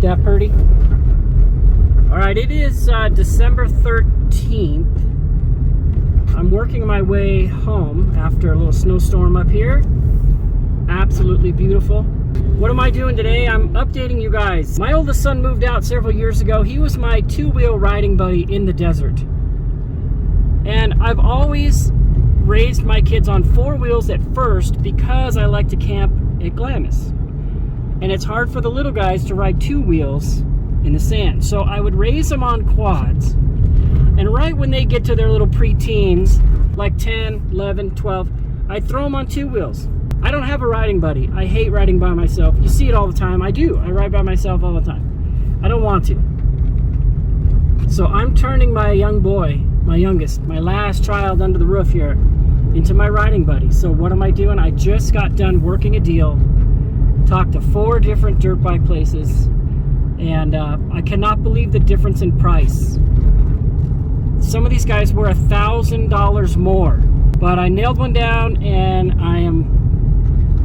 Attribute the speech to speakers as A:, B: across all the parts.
A: Ain't that pretty? All right, it is December 13th. I'm working my way home after a little snowstorm up here. Absolutely beautiful. What am I doing today? I'm updating you guys. My oldest son moved out several years ago. He was my two-wheel riding buddy in the desert. And I've always raised my kids on four wheels at first because I like to camp at Glamis. And it's hard for the little guys to ride two wheels in the sand. So I would raise them on quads. And right when they get to their little pre-teens, like 10, 11, 12, I'd throw them on two wheels. I don't have a riding buddy. I hate riding by myself. You see it all the time. I do. I ride by myself all the time. I don't want to. So I'm turning my young boy, my youngest, my last child under the roof here, into my riding buddy. So what am I doing? I just got done working a deal, talked to 4 different dirt bike places, and I cannot believe the difference in price. Some of these guys were $1,000 more, but I nailed one down and I am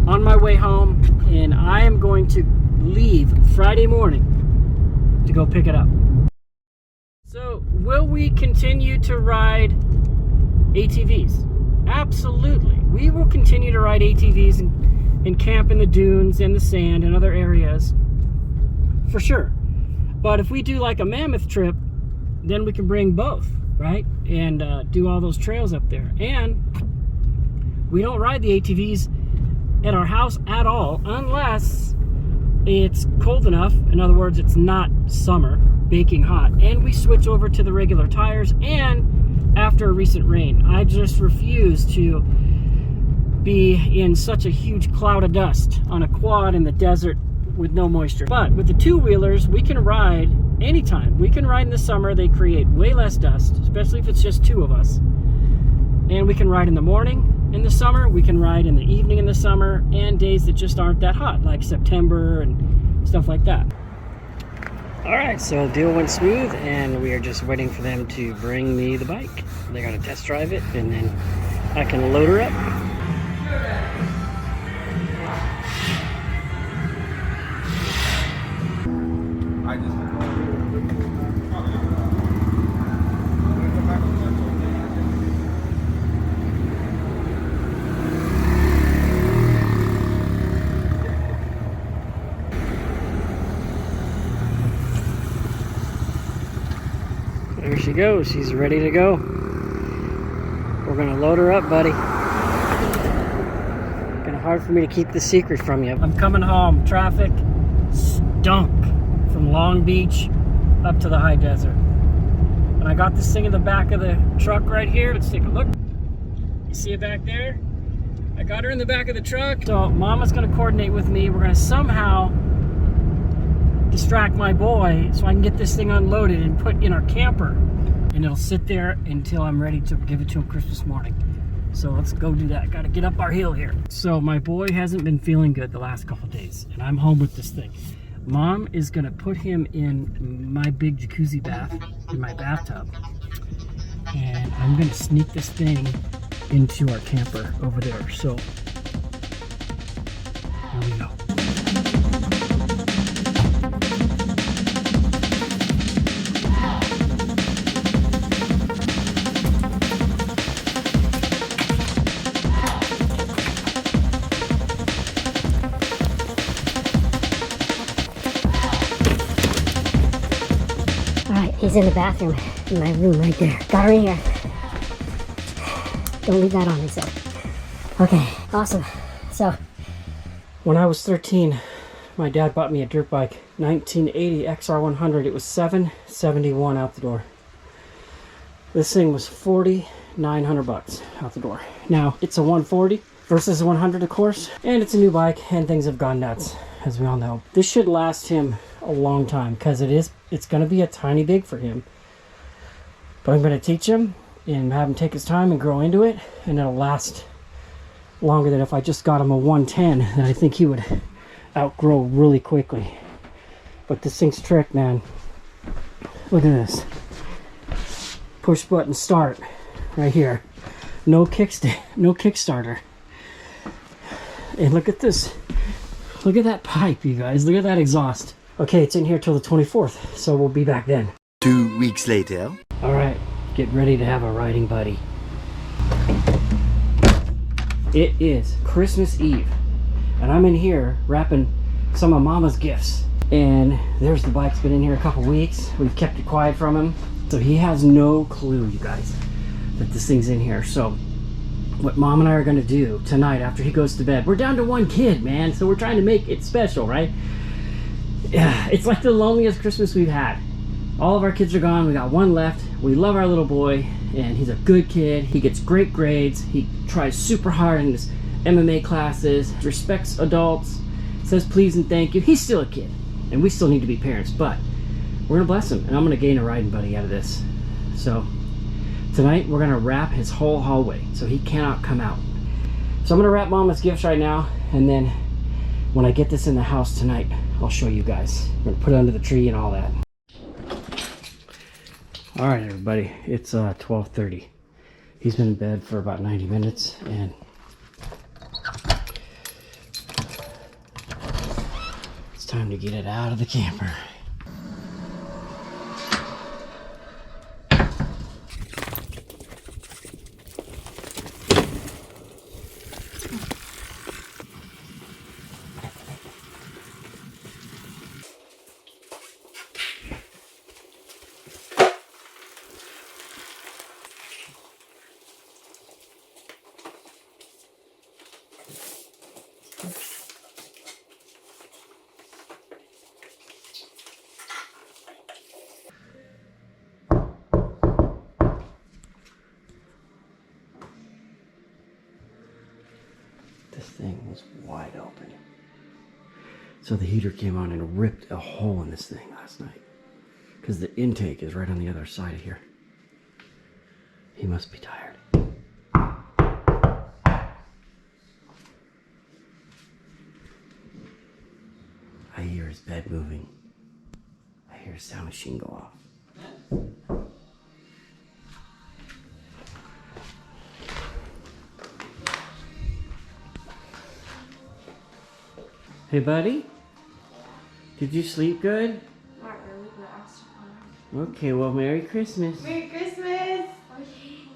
A: on my way home, and I am going to leave Friday morning to go pick it up. So, will we continue to ride ATVs? Absolutely. We will continue to ride ATVs and camp in the dunes and the sand and other areas, for sure. But if we do like a mammoth trip, then we can bring both, right? And do all those trails up there. And we don't ride the ATVs at our house at all unless it's cold enough. In other words, it's not summer, baking hot, and we switch over to the regular tires. And after a recent rain, I just refuse to be in such a huge cloud of dust on a quad in the desert with no moisture. But with the two-wheelers, we can ride anytime. We can ride in the summer. They create way less dust, especially if it's just 2 of us. And we can ride in the morning in the summer, we can ride in the evening in the summer, and days that just aren't that hot, like September and stuff like that. All right, so the deal went smooth, and we are just waiting for them to bring me the bike. They're gonna test drive it, and then I can load her up. There she goes. She's ready to go. We're gonna load her up, buddy. Kind of hard for me to keep the secret from you. I'm coming home. Traffic stunk from Long Beach up to the high desert. And I got this thing in the back of the truck right here. Let's take a look. You see it back there? I got her in the back of the truck. So Mama's gonna coordinate with me. We're gonna somehow distract my boy so I can get this thing unloaded and put in our camper, and it'll sit there until I'm ready to give it to him Christmas morning. So let's go do that. Gotta get up our hill here. So my boy hasn't been feeling good the last couple days, and I'm home with this thing. Mom is gonna put him in my big jacuzzi bath in my bathtub, and I'm gonna sneak this thing into our camper over there. So here we go.
B: He's in the bathroom in my room right there. Got her in here. Don't leave that on, he said. Okay, awesome. So,
A: when I was 13, my dad bought me a dirt bike, 1980 XR100. It was $771 out the door. This thing was $4,900 out the door. Now, it's a 140 versus a 100, of course, and it's a new bike, and things have gone nuts, as we all know. This should last him a long time, because it's going to be a tiny big for him. But I'm going to teach him and have him take his time and grow into it, and it'll last longer than if I just got him a 110 that I think he would outgrow really quickly. But this thing's trick, man. Look at this. Push button start right here. No Kickstarter. And look at this. Look at that pipe, you guys. Look at that exhaust. Okay, it's in here till the 24th, so we'll be back then.
C: 2 weeks later.
A: All right, get ready to have a riding buddy. It is Christmas Eve, and I'm in here wrapping some of Mama's gifts. And there's the bike's been in here a couple weeks. We've kept it quiet from him, so he has no clue, you guys, that this thing's in here. So what Mom and I are gonna do tonight after he goes to bed, we're down to one kid, man, so we're trying to make it special, right? Yeah, it's like the loneliest Christmas we've had. All of our kids are gone, we got one left. We love our little boy, and he's a good kid. He gets great grades. He tries super hard in his MMA classes, respects adults, says please and thank you. He's still a kid, and we still need to be parents, but we're gonna bless him, and I'm gonna gain a riding buddy out of this. So tonight we're gonna wrap his whole hallway so he cannot come out. So I'm gonna wrap Mama's gifts right now, and then when I get this in the house tonight, I'll show you guys. We're gonna put it under the tree and all that. All right, everybody, it's 12:30. He's been in bed for about 90 minutes, and it's time to get it out of the camper. This thing was wide open. So the heater came on and ripped a hole in this thing last night, because the intake is right on the other side of here. He must be tired. I hear his bed moving. I hear his sound machine go off. Hey, buddy? Did you sleep good?
D: Not really, but I'll survive.
A: Okay, well, Merry Christmas.
D: Merry Christmas! Okay.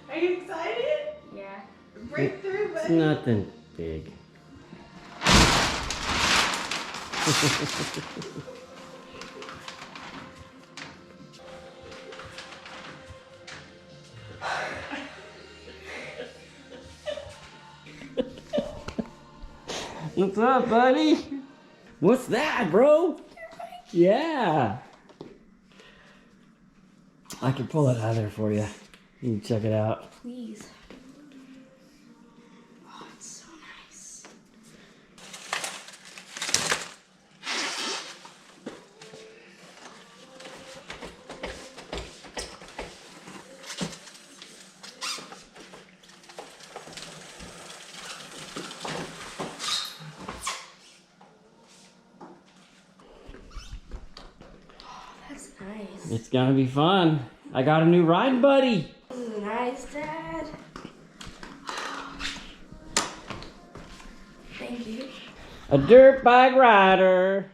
D: Are you excited? Yeah. Breakthrough,
A: It's
D: buddy.
A: nothing big. What's up, buddy? What's that, bro? Yeah. I can pull it out of there for you. You can check it out.
D: Please. Oh, it's so nice. That's nice.
A: It's gonna be fun. I got a new ride buddy.
D: This is nice, Dad. Thank you.
A: A dirt bike rider.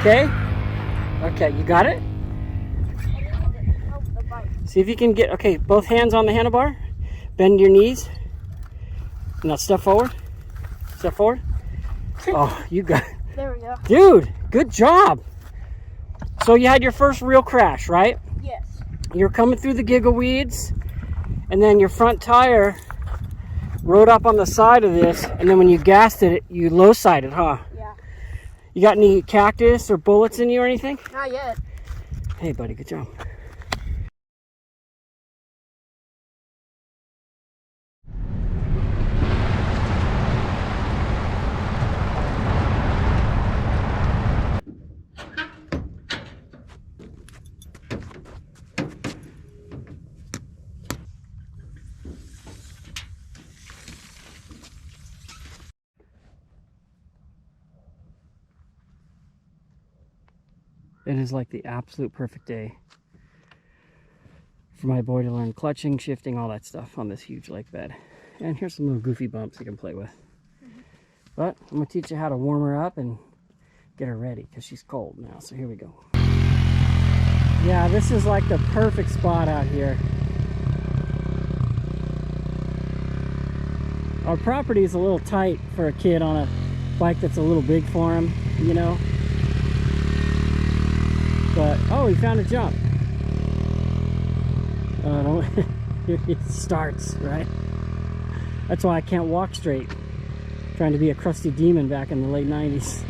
A: okay? Okay, you got it? See if you can get, okay, both hands on the handlebar. Bend your knees. Now step forward. Step forward. Oh, you got it.
D: There we go.
A: Dude, good job. So you had your first real crash, right?
D: Yes.
A: You're coming through the giggle weeds, and then your front tire rode up on the side of this, and then when you gassed it, you low-sided, huh?
D: Yeah.
A: You got any cactus or bullets in you or anything?
D: Not yet.
A: Hey, buddy, good job. It is like the absolute perfect day for my boy to learn clutching, shifting, all that stuff on this huge lake bed. And here's some little goofy bumps you can play with. But I'm going to teach you how to warm her up and get her ready because she's cold now. So here we go. Yeah, this is like the perfect spot out here. Our property is a little tight for a kid on a bike that's a little big for him, you know. But, oh, he found a jump. It starts, right? That's why I can't walk straight. Trying to be a crusty demon back in the late 90s.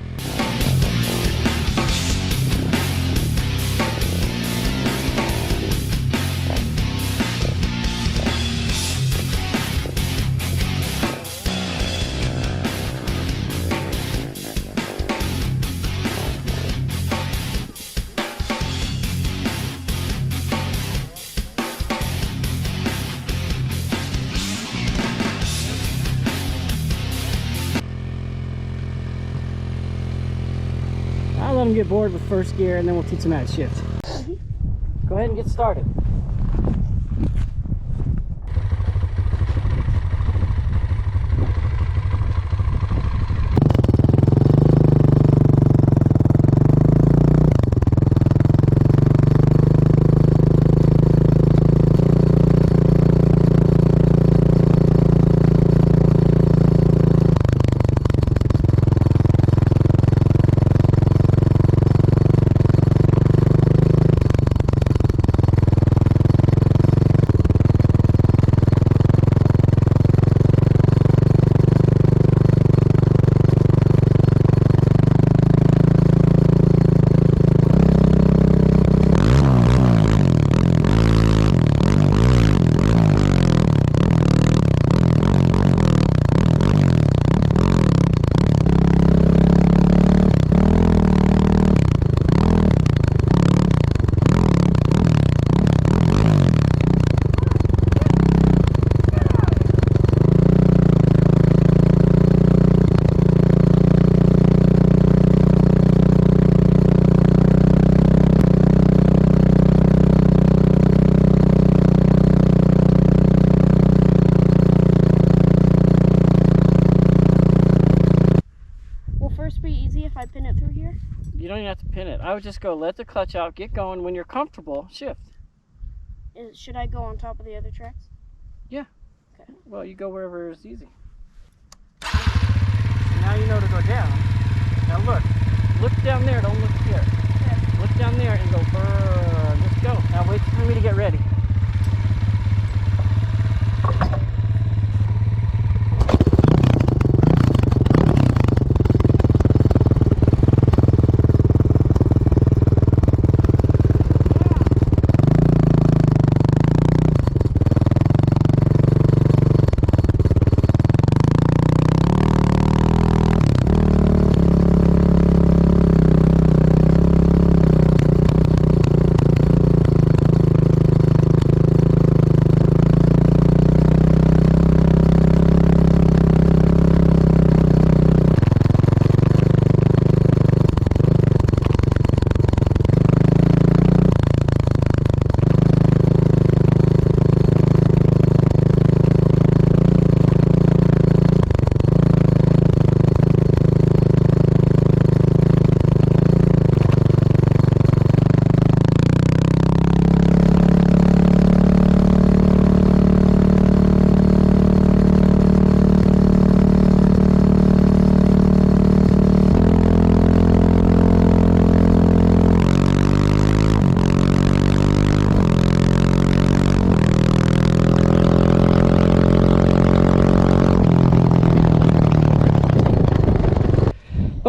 A: I'll let them get bored with first gear and then we'll teach them how to shift. Go ahead and get started. You don't even have to pin it. I would just go let the clutch out, get going. When you're comfortable, shift.
D: Should I go on top of the other tracks?
A: Yeah.
D: Okay.
A: Well, you go wherever is easy. Now you know to go down. Now look down there, don't look here.
D: Okay.
A: Look down there and go, brrr, just go. Now wait for me to get ready.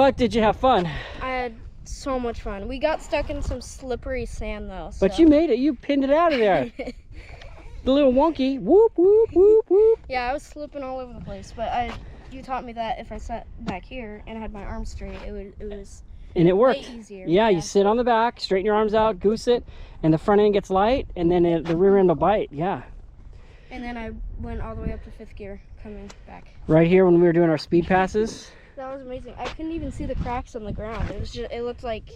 A: But did you have fun?
C: I had so much fun. We got stuck in some slippery sand though. So.
A: But you made it. You pinned it out of there. The little wonky. Whoop, whoop, whoop, whoop.
C: Yeah, I was slipping all over the place. But you taught me that if I sat back here and I had my arms straight, it was
A: and it worked.
C: way easier.
A: Yeah, you sit on the back, straighten your arms out, goose it, and the front end gets light, and then the rear end will bite. Yeah.
C: And then I went all the way up to 5th gear coming back.
A: Right here when we were doing our speed passes.
C: That was amazing. I couldn't even see the cracks on the ground. It looked like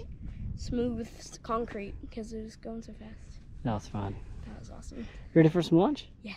C: smooth concrete because it was going so fast.
A: That was fun.
C: That was awesome.
A: Ready for some lunch?
C: Yeah.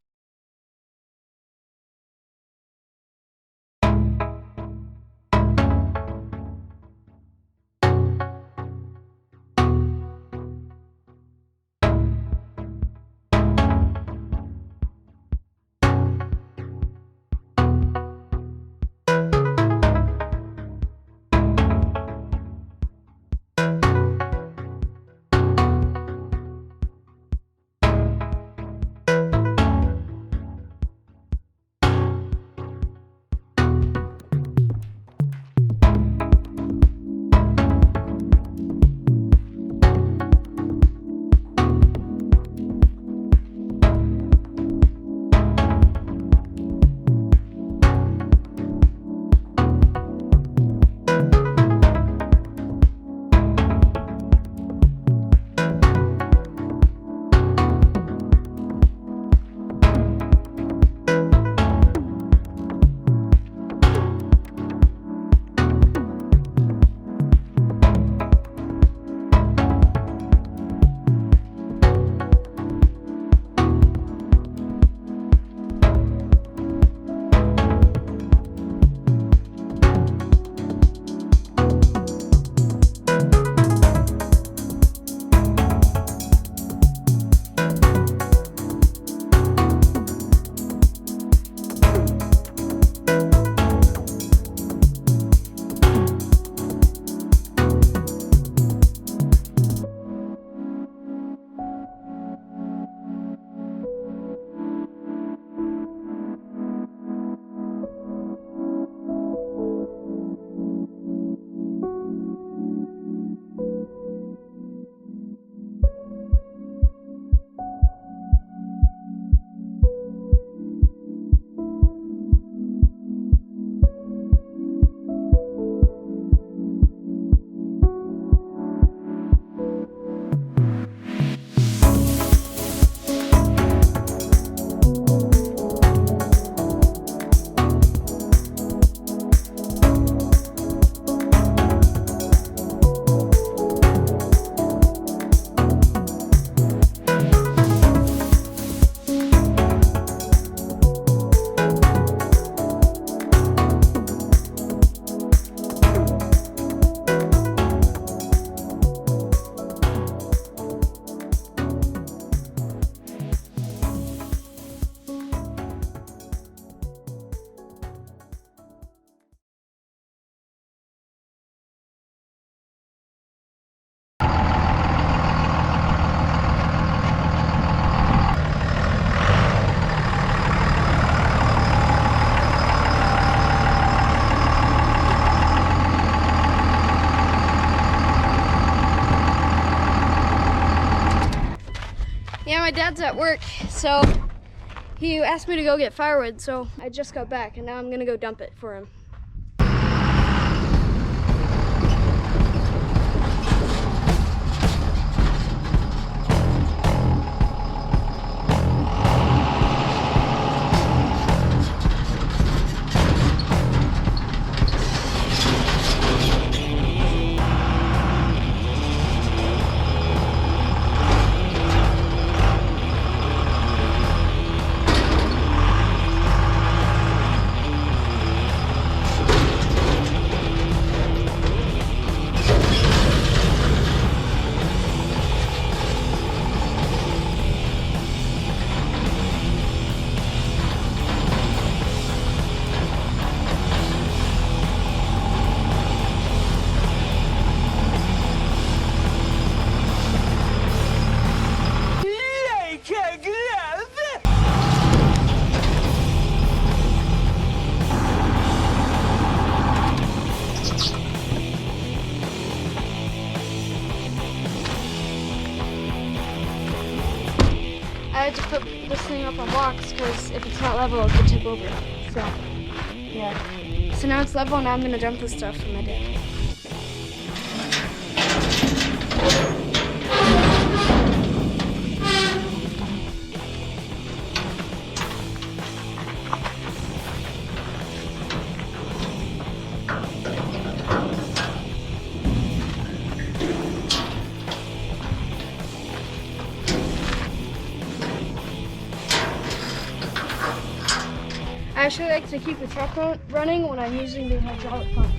C: Yeah, my dad's at work, so he asked me to go get firewood, so I just got back and now I'm gonna go dump it for him. thing up on blocks because if it's not level, it could tip over. So, yeah. So now it's level, and now I'm gonna dump the stuff from my deck. I actually like to keep the truck running when I'm using the hydraulic pump.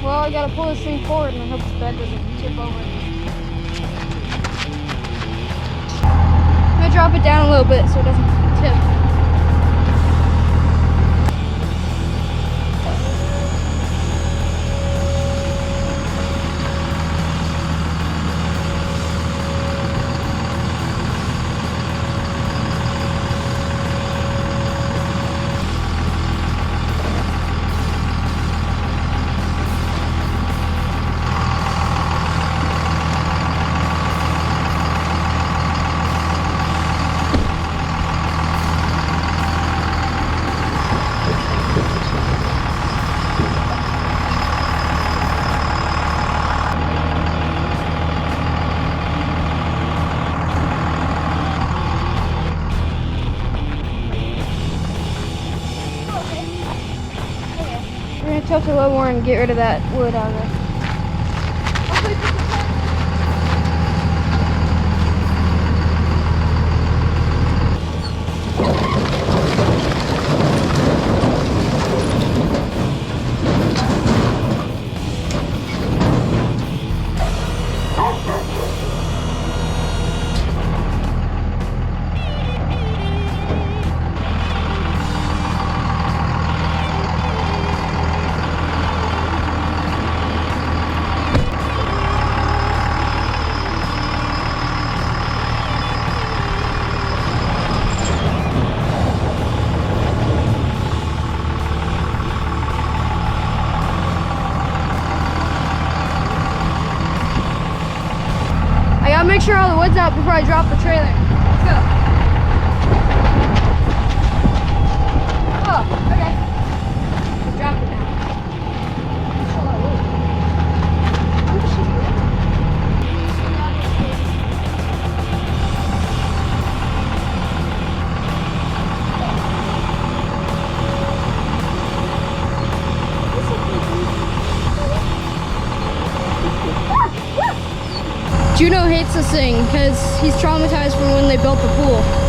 C: Well, I gotta pull this thing forward and I hope the bed doesn't tip over. I'm gonna drop it down a little bit so it doesn't tip. We're gonna tilt it a little more and get rid of that wood out of there. Make sure all the wood's out before I drop the trailer. Let's go. Oh, okay. Just drop it now. That's a lot of wood. What did she do? Juno hates this thing because he's traumatized from when they built the pool.